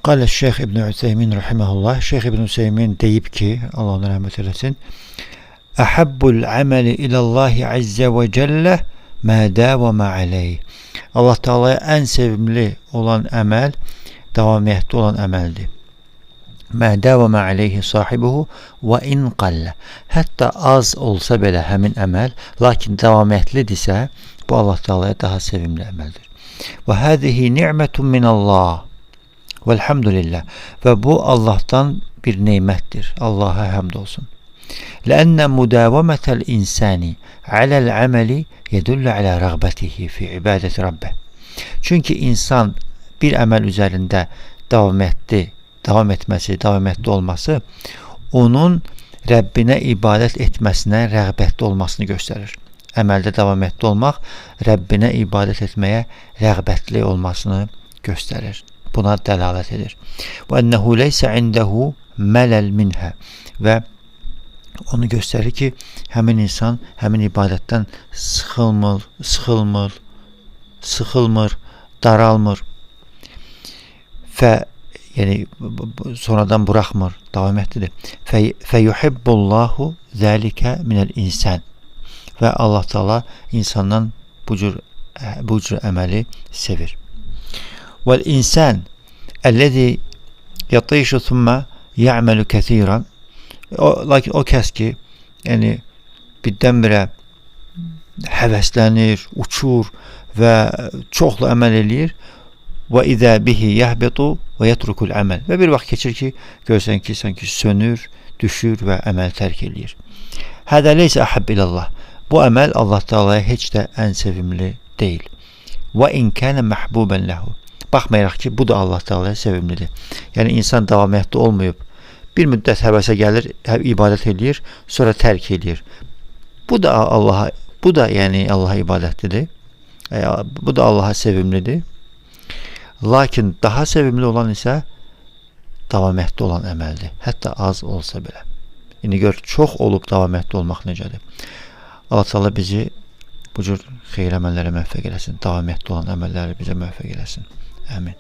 Qale Şeyh İbn Üseymin rahimehullah. Şeyh İbn Üseymin deyip ki, Allah ona rahmet eylesin, Ahabbul ameli ilallahi azze ve celle ma davama aleyh. Allah Teala'ya en sevimli olan əməl davamiyyətli olan əməldir. Ma davama aleyhi sahibuhu ve in qalle. Hatta az olsa belə həmin əməl, lakin davamiyyətlidirsə, bu Allah Teala'ya daha sevimli əməldir. Ve hadihi ni'metun min Allah. Velhamdülillah. Ve bu Allah'tan bir nimettir. Allah'a hamd olsun. لأن مداومة الإنسان على العمل يدل على رغبته في عبادة ربه. Çünkü insan bir əməl üzərində davam etməsi olması onun Rəbbinə ibadət etməsinə rəğbətli olmasını göstərir. Əməldə davamətli olmaq Rəbbinə ibadət etməyə rəğbətli olmasını göstərir. Buna dəlalət edir. Və ennehu leysə indehu melel minha. Və onu göstərir ki, həmin insan həmin ibadətdən sıxılmır, daralmır və yəni sonradan buraxmır, davam etdirir. Fə yuhibbullahu zəlikə minəl insan. Və Allah Teala insandan bu cür əməli sevir. Vel insan ellezî yatîşu thumma ya'melu kesiran. Lakin o kəs ki, yəni birdən-birə həvəslənir, uçur və çoxlu əməl eləyir. Və izə bihi yəhbitu və yetrukul əməl. Və bir vaxt keçir ki, görsən ki, sanki sönür, düşür və əməl tərk eləyir. Hədə leysə əhəbb ilallah. Bu əməl Allah Teala'ya heç də ən sevimli deyil. Və in kənə məhbubən ləhu. Baxmayaraq ki, bu da Allah Teala'ya sevimlidir. Yəni insan davamiyyətli olmayıb, bir müddət həvəsə gəlir, ibadət eləyir, sonra tərk eləyir. Bu da yəni Allaha ibadətlidir. Bu da Allaha sevimlidir. Lakin daha sevimli olan isə davamiyyətli olan əməldir. Hətta az olsa belə. İndi gör, çox olub davamiyyətli olmaq necədir. Allah Teala bizi bu cür xeyir əməllərə müvəffəq eləsin. Davamiyyətli olan əməlləri bizə müvəffəq eləsin. Amin.